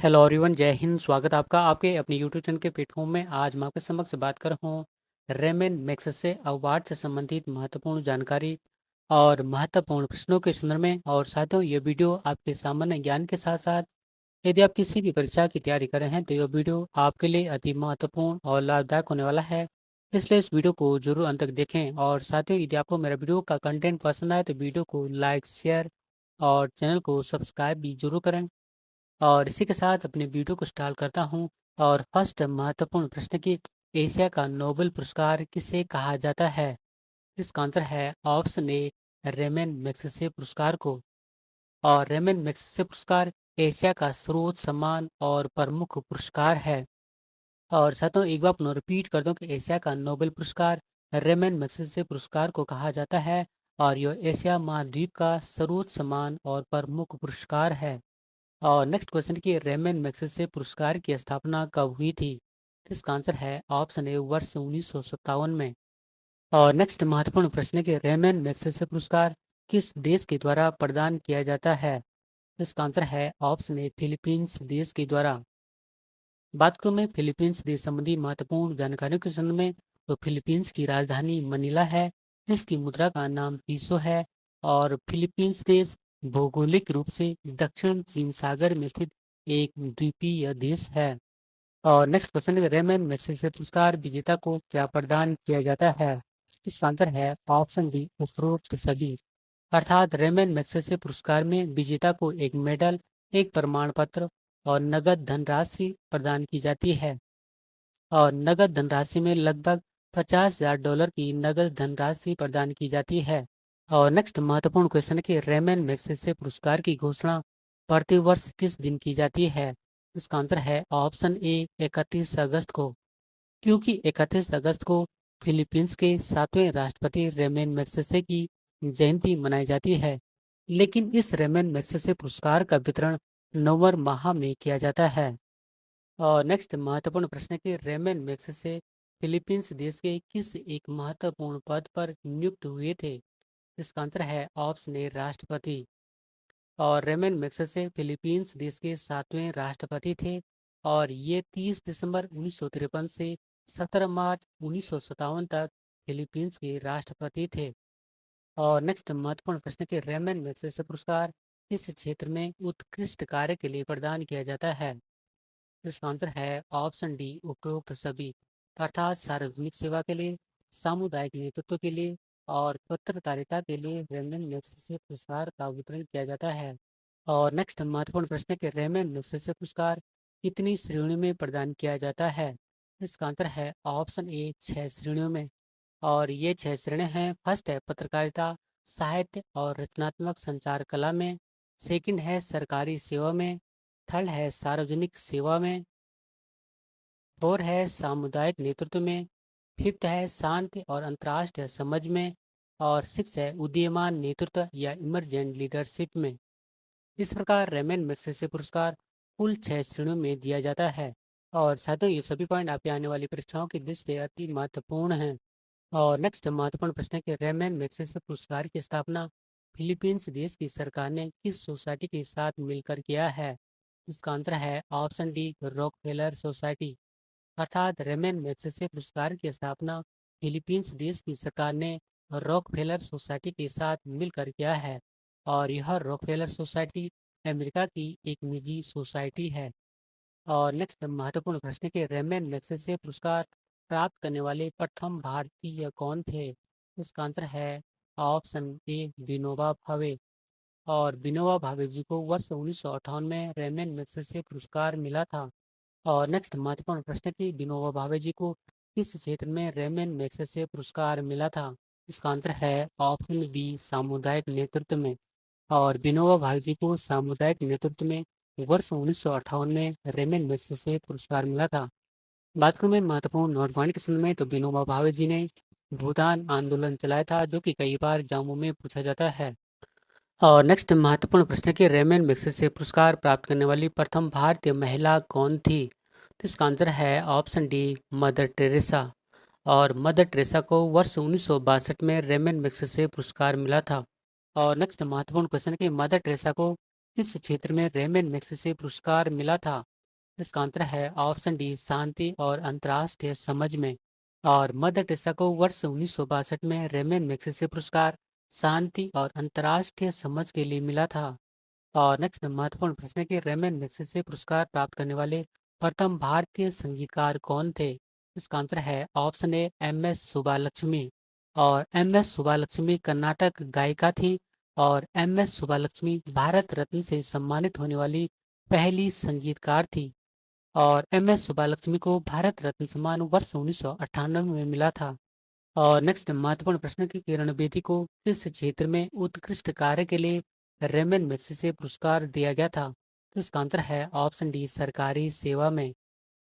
Hello everyone, जय हिंद। स्वागत है आपका आपके अपने यूट्यूब चैनल के प्लेटफॉर्म में। आज मैं आपके समक्ष बात कर रहा हूँ रेमन मैग्सेसे अवार्ड से संबंधित महत्वपूर्ण जानकारी और महत्वपूर्ण प्रश्नों के संदर्भ में। और साथियों, ये वीडियो आपके सामान्य ज्ञान के साथ साथ यदि आप किसी भी परीक्षा की तैयारी कर रहे हैं तो यह वीडियो आपके लिए अति महत्वपूर्ण और लाभदायक होने वाला है। इसलिए इस वीडियो को जरूर अंत तक देखें। और साथियों, यदि आपको मेरा वीडियो का कंटेंट पसंद आए तो वीडियो को लाइक, शेयर और चैनल को सब्सक्राइब भी जरूर करें। और इसी के साथ अपने वीडियो को स्टार्ट करता हूं। और फर्स्ट महत्वपूर्ण प्रश्न की, एशिया का नोबेल पुरस्कार किसे कहा जाता है? इसका आंसर है ऑप्शन ए, रेमन मैग्सेसे पुरस्कार को। और रेमन मैग्सेसे पुरस्कार एशिया का सर्वोच्च सम्मान और प्रमुख पुरस्कार है। और साथियों, एक बार पुनः रिपीट कर दूं कि एशिया का नोबेल पुरस्कार रेमन मैग्सेसे पुरस्कार को कहा जाता है। और यह एशिया महाद्वीप का सर्वोच्च सम्मान और प्रमुख पुरस्कार है। और नेक्स्ट क्वेश्चन की, रेमन मैग्सेसे पुरस्कार की स्थापना कब हुई थी? इसका आंसर है ऑप्शन ए, वर्ष 1957 में। और नेक्स्ट महत्वपूर्ण प्रश्न के, रेमन मैग्सेसे पुरस्कार किस देश के द्वारा प्रदान किया जाता है? इसका आंसर है ऑप्शन ए, फिलीपींस देश के द्वारा। बात करूं मैं फिलीपींस देश संबंधी महत्वपूर्ण जानकारियों के संबंध में, तो फिलीपींस की राजधानी मनीला है, जिसकी मुद्रा का नाम पीसो है। और फिलीपींस देश भौगोलिक रूप से दक्षिण चीन सागर में स्थित एक द्वीपीय देश है। और नेक्स्ट क्वेश्चन है, रेमन मैग्सेसे पुरस्कार विजेता को क्या प्रदान किया जाता है? इसका आंसर है ऑप्शन डी, उपरोक्त सभी। अर्थात रेमन मैग्सेसे पुरस्कार में विजेता को एक मेडल, एक प्रमाण पत्र और नगद धनराशि प्रदान की जाती है। और नगद धनराशि में लगभग $50,000 की नगद धनराशि प्रदान की जाती है। और नेक्स्ट महत्वपूर्ण क्वेश्चन है कि रेमन मैग्सेसे पुरस्कार की घोषणा प्रतिवर्ष किस दिन की जाती है? इसका आंसर है ऑप्शन ए, 31 अगस्त को। क्योंकि 31 अगस्त को फिलीपींस के 7वें राष्ट्रपति रेमन मैग्सेसे की जयंती मनाई जाती है। लेकिन इस रेमन मैग्सेसे पुरस्कार का वितरण नवंबर माह में किया जाता है। और नेक्स्ट महत्वपूर्ण प्रश्न है कि रेमन मैग्सेसे फिलीपींस देश के किस एक महत्वपूर्ण पद पर नियुक्त हुए थे? इसका आंसर है ऑप्शन ए, राष्ट्रपति। और रेमन मैग्सेसे फिलीपींस देश के 7वें राष्ट्रपति थे। और ये 30 दिसंबर 1953 से 17 मार्च 1957 तक फिलीपींस के राष्ट्रपति थे। और नेक्स्ट महत्वपूर्ण प्रश्न के, रेमन मैग्सेसे पुरस्कार किस क्षेत्र में उत्कृष्ट कार्य के लिए प्रदान किया जाता है? इसका आंसर है ऑप्शन डी, उपरोक्त सभी। अर्थात सार्वजनिक सेवा के लिए, सामुदायिक नेतृत्व के लिए और पत्रकारिता के लिए रेमन मैग्सेसे पुरस्कार का वितरण किया जाता है। और नेक्स्ट महत्वपूर्ण प्रश्न है कि रेमन मैग्सेसे पुरस्कार कितनी श्रेणियों में प्रदान किया जाता है? इसका आंसर है ऑप्शन ए, 6 श्रेणियों में। और ये 6 श्रेणियां हैं। फर्स्ट है पत्रकारिता, साहित्य और रचनात्मक संचार कला में। सेकंड है सरकारी सेवा में। थर्ड है सार्वजनिक सेवा में। फोर है सामुदायिक नेतृत्व में। फिफ्थ है शांति और अंतर्राष्ट्रीय समझ में। और सिक्स है उदीयमान नेतृत्व या इमरजेंट लीडरशिप में। इस प्रकार रेमन मैग्सेसे पुरस्कार कुल 6 श्रेणियों में दिया जाता है। और साथियों, ये सभी पॉइंट आपकी आने वाली परीक्षाओं की दृष्टि से अति महत्वपूर्ण हैं। और नेक्स्ट महत्वपूर्ण प्रश्न है कि रेमन मैग्सेसे पुरस्कार की स्थापना फिलीपींस देश की सरकार ने किस सोसाइटी के साथ मिलकर किया है? इसका आंसर है ऑप्शन डी, रॉकफेलर सोसाइटी। अर्थात रेमन मैग्सेसे पुरस्कार की स्थापना फिलीपींस देश की सरकार ने रॉकफेलर सोसाइटी के साथ मिलकर किया है। और यह रॉकफेलर सोसाइटी अमेरिका की एक निजी सोसाइटी है। और नेक्स्ट महत्वपूर्ण प्रश्न के, रेमन मैग्सेसे पुरस्कार प्राप्त करने वाले प्रथम भारतीय कौन थे? इसका आंसर है ऑप्शन ए, विनोबा भावे। और विनोबा भावे जी को वर्ष 1958 में रेमन मैग्सेसे पुरस्कार मिला था। और नेक्स्ट महत्वपूर्ण प्रश्न की, विनोबा भावे जी को किस क्षेत्र में रेमन मैग्सेसे पुरस्कार मिला था? इसका आंसर है ऑप्शन बी, सामुदायिक नेतृत्व में। और विनोबा भावे जी को सामुदायिक नेतृत्व में वर्ष 1958 में रेमन मैग्सेसे पुरस्कार मिला था। बात करूं मैं महत्वपूर्ण नोट पॉइंट के संबंध में, तो विनोबा भावे जी ने भूदान आंदोलन चलाया था, जो कि कई बार एग्जामों में पूछा जाता है। और नेक्स्ट महत्वपूर्ण प्रश्न है कि रेमन मैग्सेसे पुरस्कार प्राप्त करने वाली प्रथम भारतीय महिला कौन थी? तो इसका आंसर है ऑप्शन डी, मदर टेरेसा। और मदर टेरेसा को वर्ष 1962 में रेमन मैग्सेसे पुरस्कार मिला था। और नेक्स्ट महत्वपूर्ण क्वेश्चन है कि मदर टेरेसा को किस क्षेत्र में रेमन मैग्सेसे पुरस्कार मिला था? इसका आंसर है ऑप्शन डी, शांति और अंतर्राष्ट्रीय समझ में। और मदर टेरेसा को वर्ष 1962 में रेमन मैग्सेसे पुरस्कार शांति और अंतर्राष्ट्रीय समझ के लिए मिला था। और नेक्स्ट महत्वपूर्ण प्रश्न है कि रेमन मैग्सेसे पुरस्कार प्राप्त करने वाले प्रथम भारतीय संगीतकार कौन थे? इसका आंसर है ऑप्शन ए, एम एस सुब्बालक्ष्मी। और एम एस सुब्बालक्ष्मी कर्नाटक गायिका थी। और एम एस सुब्बालक्ष्मी भारत रत्न से सम्मानित होने वाली पहली संगीतकार थी। और एम एस सुब्बालक्ष्मी को भारत रत्न सम्मान वर्ष 1998 में मिला था। और नेक्स्ट महत्वपूर्ण प्रश्न की किरण बेदी को किस क्षेत्र में उत्कृष्ट कार्य के लिए रेमन मैग्सेसे पुरस्कार दिया गया था? तो इसका आंसर है ऑप्शन डी, सरकारी सेवा में।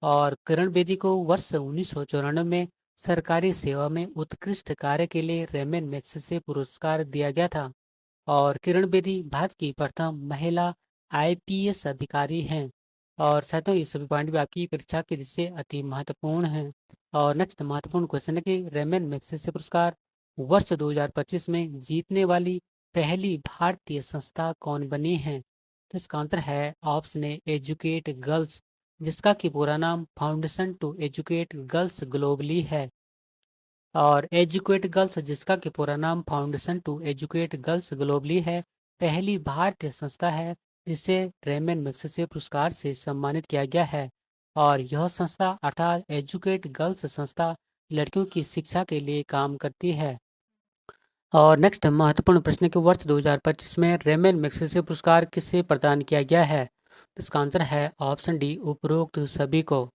और किरण बेदी को वर्ष 1994 में सरकारी सेवा में उत्कृष्ट कार्य के लिए रेमन मैग्सेसे पुरस्कार दिया गया था। और किरण बेदी भारत की प्रथम महिला आईपीएस अधिकारी हैं। और साथियों, ये सभी पॉइंट भी आपकी परीक्षा की दृष्टि से अति महत्वपूर्ण हैं। और नेक्स्ट महत्वपूर्ण क्वेश्चन है कि रेमन मैग्सेसे पुरस्कार वर्ष 2025 में जीतने वाली पहली भारतीय संस्था कौन बनी है? तो इसका आंसर है ऑप्शन ए, एजुकेट गर्ल्स, जिसका कि पूरा नाम foundation to educate girls globally है। और एजुकेट गर्ल्स, जिसका कि पूरा नाम foundation to educate girls globally है, पहली भारतीय संस्था है जिसे रेमन मैग्सेसे पुरस्कार से सम्मानित किया गया है। और यह संस्था अर्थात एजुकेट गर्ल्स संस्था लड़कियों की शिक्षा के लिए काम करती है। और नेक्स्ट महत्वपूर्ण प्रश्न के वर्ष 2025 में रेमन मैग्सेसे पुरस्कार किसे प्रदान किया गया है? तो इसका आंसर है ऑप्शन डी, उपरोक्त सभी को।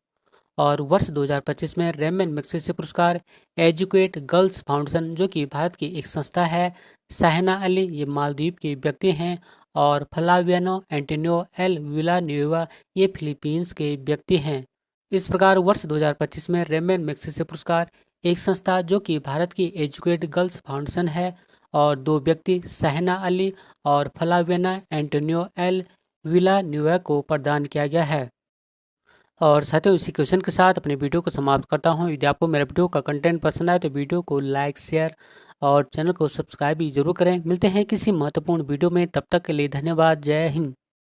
और वर्ष 2025 में रेमन मैग्सेसे पुरस्कार एजुकेट गर्ल्स फाउंडेशन, जो कि भारत की एक संस्था है, साहना अली, ये मालदीव के व्यक्ति हैं। और फ्लावियानो एंटोनियो एल विलान्युएवा, ये फिलीपींस के व्यक्ति हैं। इस प्रकार वर्ष 2025 में रेमन मैग्सेसे पुरस्कार एक संस्था जो कि भारत की एजुकेट गर्ल्स फाउंडेशन है, और दो व्यक्ति साहना अली और फ्लावियाना एंटोनियो एल विलान्युएवा को प्रदान किया गया है। और साथियों, इसी क्वेश्चन के साथ अपने वीडियो को समाप्त करता हूँ। यदि आपको मेरा वीडियो का कंटेंट पसंद आए तो वीडियो को लाइक, शेयर और चैनल को सब्सक्राइब भी जरूर करें। मिलते हैं किसी महत्वपूर्ण वीडियो में, तब तक के लिए धन्यवाद। जय हिंद।